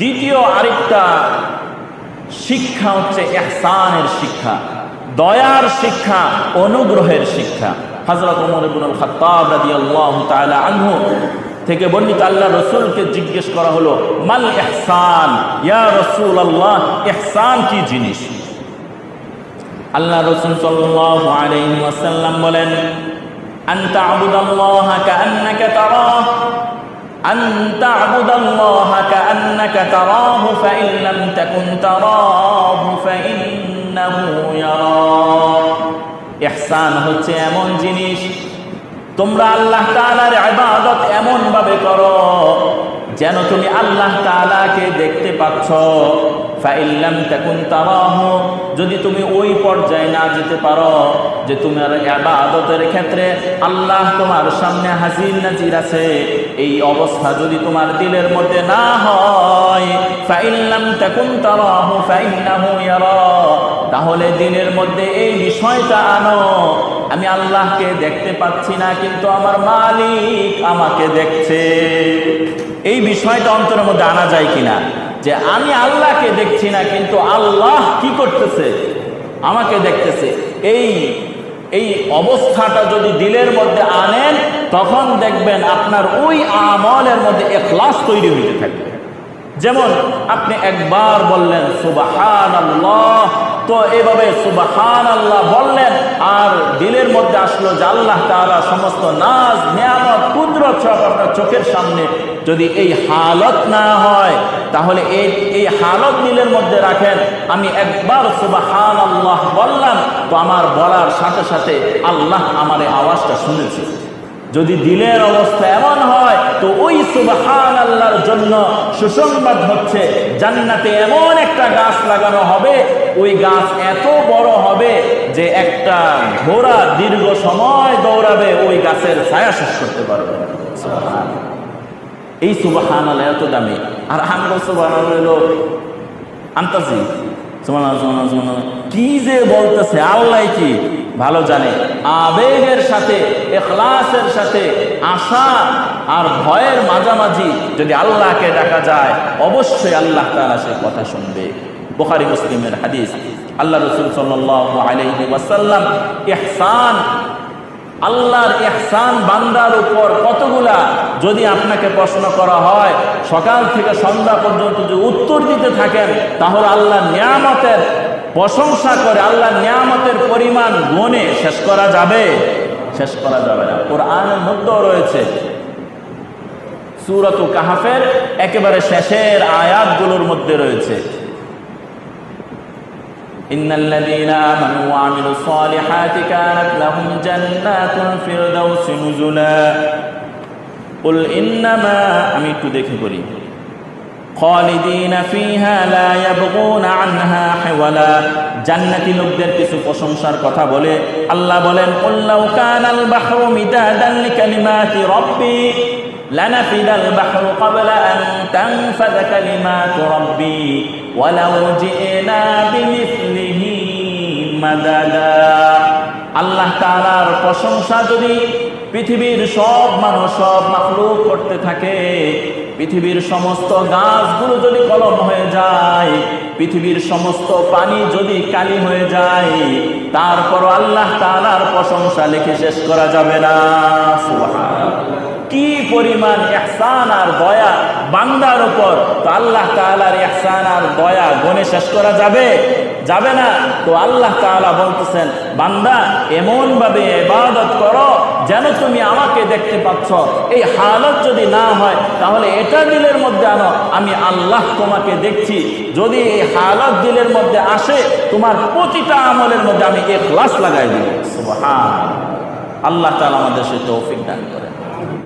দ্বিতীয় আরেকটা শিক্ষা হচ্ছে ইহসানের শিক্ষা, দয়ার শিক্ষা, অনুগ্রহের শিক্ষা। হযরত ওমর ইবনুল খাত্তাব রাদিয়াল্লাহু তাআলা আনহু থেকে বর্ণিত, আল্লাহ রাসূলকে জিজ্ঞেস করা হলো, মাল ইহসান ইয়া রাসূলুল্লাহ, ইহসান কি জিনিস? আল্লাহ রাসূল সাল্লাল্লাহু আলাইহি ওয়াসাল্লাম বলেন, আন তা'বুদাল্লাহা কাআন্নাকা তারাহু, আন তা'বুদাল্লাহা কাআন্নাকা তারাহু ফাইন লাম তাকুন তারাহু ফাইন্নাহু ইয়ারাক। ইহসান হচ্ছে এমন জিনিস, তোমরা আল্লাহ তাআলার ইবাদত এমন ভাবে করো যেন তুমি আল্লাহ তাআলাকে দেখতে পাচ্ছ। ফাইন লাম তাকুন তারাহু, যদি তুমি ওই পর্যায়ে না যেতে পারো যে তোমার ইবাদতের ক্ষেত্রে আল্লাহ তোমার সামনে হাজির নাজির আছে, এই অবস্থা যদি তোমার দিলের মধ্যে না হয়, ফাইন লাম তাকুন তারাহু ফাইন্নাহু ইয়ারা, তাহলে দিলের মধ্যে এই বিষয়টা আনো, আমি আল্লাহকে দেখতে পাচ্ছি না কিন্তু আমার মালিক আমাকে দেখছে। এই বিষয়টা অন্তরের মধ্যে আনা যায় কিনা, যে আমি আল্লাহকে দেখছি না কিন্তু আল্লাহ কি করতেছে, আমাকে দেখতেছে। এই অবস্থাটা যদি দিলের মধ্যে আনেন, তখন দেখবেন আপনার ওই আমলের মধ্যে ইখলাস তৈরি হইতে থাকবে। যেমন আপনি একবার বললেন সুবহানাল্লাহ, তো এভাবে সুবহানাল্লাহ বললেন, আর দিলের মধ্যে আসলো যে আল্লাহ তাআলা সমস্ত নাজ নিয়ামত কুদরত সব আপনার চোখের সামনে। যদি এই হালত না হয়, তাহলে এই হালত দিলের মধ্যে রাখেন, আমি একবার সুবহানাল্লাহ বললাম, তো আমার বলার সাথে সাথে আল্লাহ আমার এই আওয়াজটা শুনেছে। যদি দিলের অবস্থা এমন হয়, তো ওই সুবহানাল্লাহর জন্য সুসংবাদ হচ্ছে জান্নাতে এমন একটা গাছ লাগানো হবে, ওই গাছ এত বড় হবে যে একটা ঘোড়া দীর্ঘ সময় দৌড়াবে, ওই গাছের ছায়া শেষ করতে পারবে। এই সুবহানাল্লাহ এত দামি। আর আমরা সুবহানাল্লাহ হলো আন্তাজি, সুবহানাল্লাহ কি যে বলতেছে আল্লাহ কি ভালো জানে। আবেগের সাথে, ইখলাসের সাথে, আশা আর ভয়ের মাঝামাঝি যদি আল্লাহকে ডাকা যায়, অবশ্যই আল্লাহ তাআলা সেই কথা শুনবে। বুখারী মুসলিমের হাদিস, আল্লাহ রাসূল সাল্লাল্লাহু আলাইহি ওয়াসাল্লাম ইহসান, আল্লাহর ইহসান বান্দার উপর কতগুলা, যদি আপনাকে প্রশ্ন করা হয় সকাল থেকে সন্ধ্যা পর্যন্ত যদি উত্তর দিতে থাকেন, তাহলে আল্লাহর নিয়ামতের প্রশংসা করে আল্লাহর নিয়ামতের পরিমাণ গুণে শেষ করা যাবে? শেষ করা যাবে না। কোরআনের মধ্যেও রয়েছে, সূরাত কাহফের একেবারে শেষের আয়াতগুলোর মধ্যে রয়েছে, ইন্নাল্লাযীনা আমানু ওয়া আমিলুস সালিহাতি কানাত লাহুম জান্নাতুল ফিরদাউসি নুজুলা কুল ইন্নামা, আমি একটু দেখে পড়ি, খালিদিনা ফিহা লা ইয়াবগুনা আনহা হিওয়ালা। জান্নাতি লোকদের কিছু প্রশংসার কথা বলে আল্লাহ বলেন, কুল লাউ কানাল বাহরু মিদাদান লিকালিমাতি রাব্বি লানাফিদাল বাহরু ক্বাবলা আন তানফাযা কালিমাতু রাব্বি ওয়ালাউ জি'না বিমিসলিহি মাদাদা। আল্লাহ তাআলার প্রশংসা যদি পৃথিবীর সব মানুষ, সব মাখলুক করতে থাকে, পৃথিবীর সমস্ত গাছগুলো যদি কলম হয়ে যায়, পৃথিবীর সমস্ত পানি যদি কালি হয়ে যায়, তারপর আল্লাহ তাআলার প্রশংসা লিখে শেষ করা যাবে না। সুবহানাল্লাহ, কি পরিমাণ ইহসান আর দয়া বান্দার উপর! তো আল্লাহ তাআলার ইহসান আর দয়া গুণে শেষ করা যাবে? যাবে না। তো আল্লাহ তাআলা বলতেছেন, বান্দা এমন ভাবে ইবাদত করো যেন তুমি আমাকে দেখতে পাচ্ছ। এই হালত যদি না হয়, তাহলে এটা দিলের মধ্যে আনো, আমি আল্লাহ তোমাকে দেখছি। যদি এই হালত দিলের মধ্যে আসে, তোমার প্রতিটা আমলের মধ্যে আমি ইখলাস লাগাই দিব। সুবহানাল্লাহ, আল্লাহ তাআলা আমাদের সেই তৌফিক দান করেন।